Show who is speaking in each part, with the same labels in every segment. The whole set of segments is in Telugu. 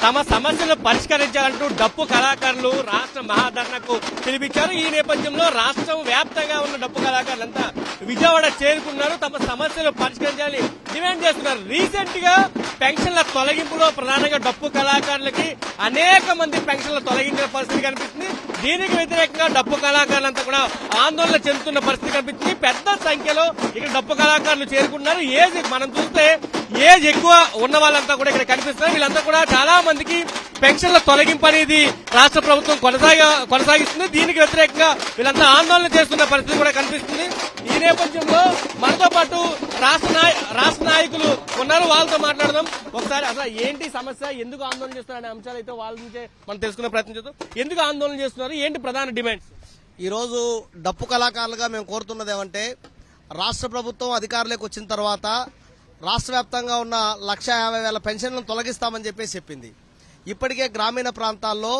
Speaker 1: తమ సమస్యలు పరిష్కరించాలంటూ డప్పు కళాకారులు రాష్ట్ర మహాధర్నాకు పిలిపించారు. ఈ నేపథ్యంలో రాష్ట్రం వ్యాప్తంగా ఉన్న డప్పు కళాకారులంతా విజయవాడ చేరుకున్నారు. తమ సమస్యలు పరిష్కరించాలని డిమాండ్ చేస్తున్నారు. రీసెంట్ గా పెన్షన్ల తొలగింపులో ప్రధానంగా డప్పు కళాకారులకి అనేక మంది పెన్షన్ల తొలగించిన పరిస్థితి కనిపిస్తుంది. దీనికి వ్యతిరేకంగా డప్పు కళాకారులంతా కూడా ఆందోళన చెందుతున్న పరిస్థితి కనిపిస్తుంది. పెద్ద సంఖ్యలో ఇక్కడ డప్పు కళాకారులు చేరుకున్నారు. ఏజ్ మనం చూస్తే ఏజ్ ఎక్కువ ఉన్న వాళ్ళంతా కూడా ఇక్కడ కనిపిస్తున్నారు. వీళ్ళంతా కూడా చాలా మందికి పెన్షన్ల తొలగింపు అనేది రాష్ట్ర ప్రభుత్వం కొనసాగిస్తుంది. దీనికి వ్యతిరేకంగా వీళ్ళంతా ఆందోళన చేస్తున్న పరిస్థితి కూడా కనిపిస్తుంది. ఈ నేపథ్యంలో మనతో పాటు రాష్ట్ర నాయకులు ఉన్నారు, వాళ్ళతో మాట్లాడదాం. ఒకసారి అసలు ఏంటి సమస్య, ఎందుకు ఆందోళన చేస్తున్నారు అనే అంశాలు అయితే వాళ్ళ నుంచే మనం తెలుసుకునే ప్రయత్నం చేద్దాం. ఎందుకు ఆందోళన చేస్తున్నారు, ఏంటి ప్రధాన డిమాండ్స్?
Speaker 2: ఈరోజు డప్పు కళాకారులుగా మేము కోరుతున్నది ఏమంటే, రాష్ట్ర ప్రభుత్వం అధికారులకు వచ్చిన తర్వాత రాష్ట్ర వ్యాప్తంగా ఉన్న 1,50,000 పెన్షన్లను తొలగిస్తామని చెప్పింది. ఇప్పటికే గ్రామీణ ప్రాంతాల్లో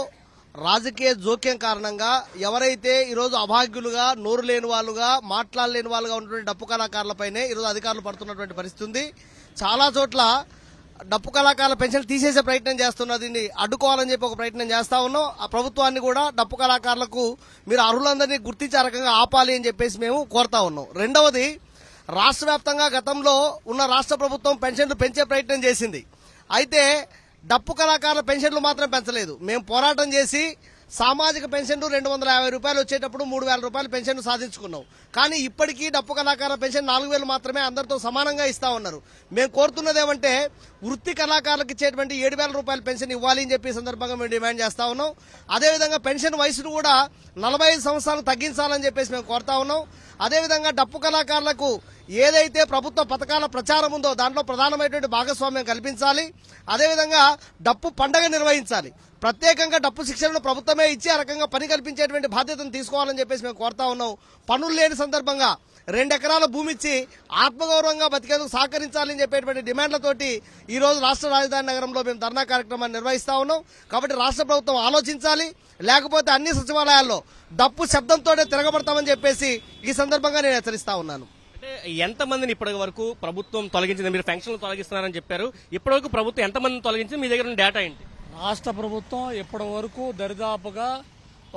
Speaker 2: రాజకీయ జోక్యం కారణంగా ఎవరైతే ఈరోజు అభాగ్యులుగా, నోరు లేని వాళ్ళుగా, మాట్లాడలేని వాళ్ళుగా ఉన్నటువంటి డప్పు కళాకారులపైనే ఈరోజు అధికారులు పడుతున్నటువంటి పరిస్థితి ఉంది. చాలా చోట్ల డప్పు కళాకారుల పెన్షన్ తీసేసే ప్రయత్నం చేస్తున్నది. అడ్డుకోవాలని చెప్పి ఒక ప్రయత్నం చేస్తా ఉన్నాం. ఆ ప్రభుత్వాన్ని కూడా డప్పు కళాకారులకు మీరు అర్హులందరినీ గుర్తించే రకంగా ఆపాలి అని చెప్పేసి మేము కోరుతా ఉన్నాం. రెండవది, రాష్ట్ర వ్యాప్తంగా గతంలో ఉన్న రాష్ట్ర ప్రభుత్వం పెన్షన్లు పెంచే ప్రయత్నం చేసింది. అయితే డప్పు కళాకారుల పెన్షన్లు మాత్రం పెంచలేదు. మేము పోరాటం చేసి సామాజిక పెన్షన్లు 250 రూపాయలు వచ్చేటప్పుడు 3,000 రూపాయల పెన్షన్ సాధించుకున్నాం. కానీ ఇప్పటికీ డప్పు కళాకారుల పెన్షన్ 4,000 మాత్రమే అందరితో సమానంగా ఇస్తా ఉన్నారు. మేము కోరుతున్నది ఏమంటే, వృత్తి కళాకారులకు ఇచ్చేటువంటి 7,000 రూపాయల పెన్షన్ ఇవ్వాలి అని చెప్పి సందర్భంగా మేము డిమాండ్ చేస్తా ఉన్నాం. అదేవిధంగా పెన్షన్ వయసును కూడా 45 సంవత్సరాలు తగ్గించాలని చెప్పేసి మేము కోరుతా ఉన్నాం. అదేవిధంగా డప్పు కళాకారులకు ఏదైతే ప్రభుత్వ పథకాల ప్రచారం ఉందో దాంట్లో ప్రధానమైనటువంటి భాగస్వామ్యం కల్పించాలి. అదేవిధంగా డప్పు పండగ నిర్వహించాలి. ప్రత్యేకంగా డప్పు శిక్షణను ప్రభుత్వమే ఇచ్చి ఆ రకంగా పని కల్పించేటువంటి బాధ్యతను తీసుకోవాలని చెప్పేసి మేము కోరుతా ఉన్నాం. పనులు లేని సందర్భంగా 2 ఎకరాల భూమి ఇచ్చి ఆత్మగౌరవంగా బతికేందుకు సహకరించాలని చెప్పేటువంటి డిమాండ్లతోటి ఈ రోజు రాష్ట్ర రాజధాని నగరంలో మేము ధర్నా కార్యక్రమాన్ని నిర్వహిస్తా ఉన్నాం. కాబట్టి రాష్ట్ర ప్రభుత్వం ఆలోచించాలి, లేకపోతే అన్ని సచివాలయాల్లో డప్పు శబ్దంతోనే తిరగబడతామని చెప్పేసి ఈ సందర్భంగా నేను హెచ్చరిస్తా ఉన్నాను.
Speaker 1: అంటే ఎంతమందిని ఇప్పటి వరకు ప్రభుత్వం తొలగించింది? మీరు పెన్షన్లు తొలగిస్తున్నారని చెప్పారు. ఇప్పటివరకు ప్రభుత్వం ఎంతమందిని తొలగించింది? మీ దగ్గర ఉన్న డేటా ఏంటి?
Speaker 3: రాష్ట్ర ప్రభుత్వం ఇప్పటి వరకు దరిదాపుగా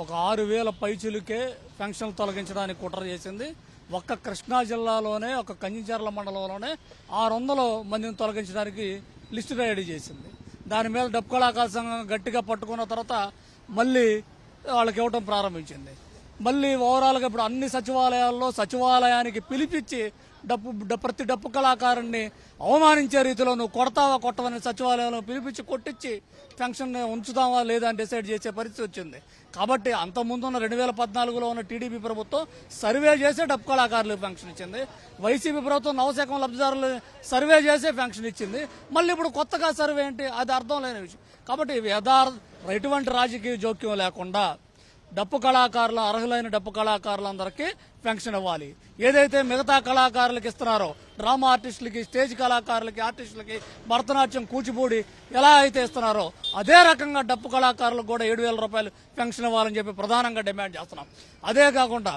Speaker 3: ఒక 6,000 పైచులకే పెన్షన్లు తొలగించడానికి కుట్ర చేసింది. ఒక్క కృష్ణా జిల్లాలోనే, ఒక కంచిచర్ల మండలంలోనే 600 మందిని తొలగించడానికి లిస్టు రెడీ చేసింది. దాని మీద డప్పు కళాకారుల సంఘం గట్టిగా పట్టుకున్న తర్వాత మళ్ళీ వాళ్ళకి ఇవ్వటం ప్రారంభించింది. మళ్ళీ ఓవరాల్గా ఇప్పుడు అన్ని సచివాలయాల్లో సచివాలయానికి పిలిపించి ప్రతి డప్పు కళాకారుణ్ణి అవమానించే రీతిలో నువ్వు కొడతావా కొట్టవని సచివాలయంలో పిలిపించి కొట్టించి పెన్షన్ ఉంచుతావా లేదా అని డిసైడ్ చేసే పరిస్థితి వచ్చింది. కాబట్టి అంతకుముందున్న 2014లో ఉన్న టీడీపీ ప్రభుత్వం సర్వే చేసే డప్పు కళాకారులకు పెన్షన్ ఇచ్చింది. వైసీపీ ప్రభుత్వం నవశకం లబ్ధిదారులు సర్వే చేసే పెన్షన్ ఇచ్చింది. మళ్ళీ ఇప్పుడు కొత్తగా సర్వే ఏంటి? అది అర్థం లేని విషయం. కాబట్టి ఎటువంటి రాజకీయ జోక్యం లేకుండా డప్పు కళాకారులు, అర్హులైన డప్పు కళాకారులందరికీ పెన్షన్ ఇవ్వాలి. ఏదైతే మిగతా కళాకారులకు ఇస్తున్నారో, డ్రామా ఆర్టిస్టులకి, స్టేజ్ కళాకారులకి, ఆర్టిస్టులకి, భరతనాట్యం, కూచిపూడి ఎలా అయితే ఇస్తున్నారో అదే రకంగా డప్పు కళాకారులకు కూడా 7,000 రూపాయలు పెన్షన్ ఇవ్వాలని చెప్పి ప్రధానంగా డిమాండ్ చేస్తున్నాం. అదే కాకుండా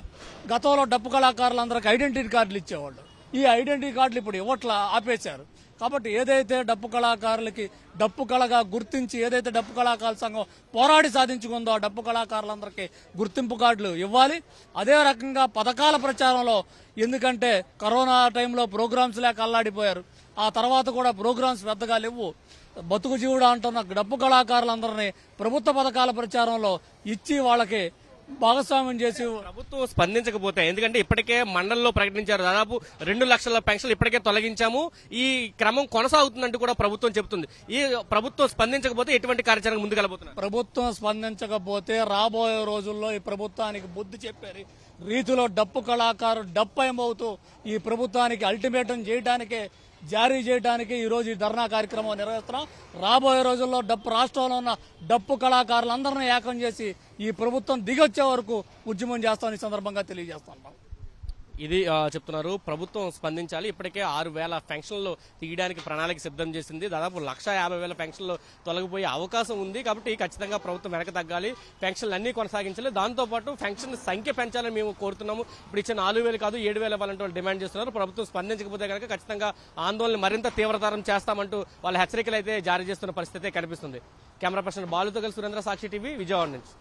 Speaker 3: గతంలో డప్పు కళాకారులందరికీ ఐడెంటిటీ కార్డులు ఇచ్చేవాళ్ళు. ఈ ఐడెంటిటీ కార్డులు ఇప్పుడు ఇవ్వట్లా, ఆపేశారు. కాబట్టి ఏదైతే డప్పు కళాకారులకి డప్పు కళగా గుర్తించి ఏదైతే డప్పు కళాకారుల సంఘం పోరాడి సాధించుకుందో ఆ డప్పు కళాకారులందరికీ గుర్తింపు కార్డులు ఇవ్వాలి. అదే రకంగా పథకాల ప్రచారంలో, ఎందుకంటే కరోనా టైంలో ప్రోగ్రామ్స్ లేక అల్లాడిపోయారు. ఆ తర్వాత కూడా ప్రోగ్రామ్స్ పెద్దగా లేవు. బతుకు జీవుడు అంటున్న డప్పు కళాకారులందరినీ ప్రభుత్వ పథకాల ప్రచారంలో ఇచ్చి వాళ్ళకి భాగస్వామ్యం చేసి
Speaker 1: ప్రభుత్వం స్పందించకపోతే, ఎందుకంటే ఇప్పటికే మండలంలో ప్రకటించారు దాదాపు 2 లక్షల పెన్షన్లు ఇప్పటికే తొలగించాము, ఈ క్రమం కొనసాగుతుందంటూ కూడా ప్రభుత్వం చెబుతుంది. ఈ ప్రభుత్వం స్పందించకపోతే ఎటువంటి కార్యాచరణ ముందుకెళ్ళబోతున్నారు?
Speaker 3: ప్రభుత్వం స్పందించకపోతే రాబోయే రోజుల్లో ఈ ప్రభుత్వానికి బుద్ధి చెప్పారు రీతిలో డప్పు కళాకారు డప్పయమవుతూ ఈ ప్రభుత్వానికి అల్టిమేటం చేయడానికే, జారీ చేయడానికి ఈ రోజు ఈ ధర్నా కార్యక్రమం నిర్వహిస్తున్నాం. రాబోయే రోజుల్లో రాష్ట్రంలో ఉన్న డప్పు కళాకారులందరినీ ఏకం చేసి ఈ ప్రభుత్వం దిగొచ్చే వరకు ఉద్యమం చేస్తామని సందర్భంగా తెలియజేస్తున్నాం.
Speaker 1: ఇది చెప్తున్నారు. ప్రభుత్వం స్పందించాలి. ఇప్పటికే 6,000 పెన్షన్లు తీయడానికి ప్రణాళిక సిద్ధం చేసింది. దాదాపు 1,50,000 పెన్షన్లు తొలగిపోయే అవకాశం ఉంది. కాబట్టి ఖచ్చితంగా ప్రభుత్వం వెనక తగ్గాలి, పెన్షన్లు అన్ని కొనసాగించాలి. దాంతోపాటు పెన్షన్ సంఖ్య పెంచాలని మేము కోరుతున్నాము. ఇప్పుడు ఇచ్చే 4,000 కాదు 7,000 ఇవ్వాలంటూ వాళ్ళు డిమాండ్ చేస్తున్నారు. ప్రభుత్వం స్పందించకపోతే కనుక ఖచ్చితంగా ఆందోళన మరింత తీవ్రతరం చేస్తామంటూ వాళ్ళ హెచ్చరికలు అయితే జారీ చేస్తున్న పరిస్థితి కనిపిస్తుంది. కెమెరా పర్సన్ బాలుతో కలిసి సురేంద్ర, సాక్షి టీవీ, విజయవాడ నుంచి.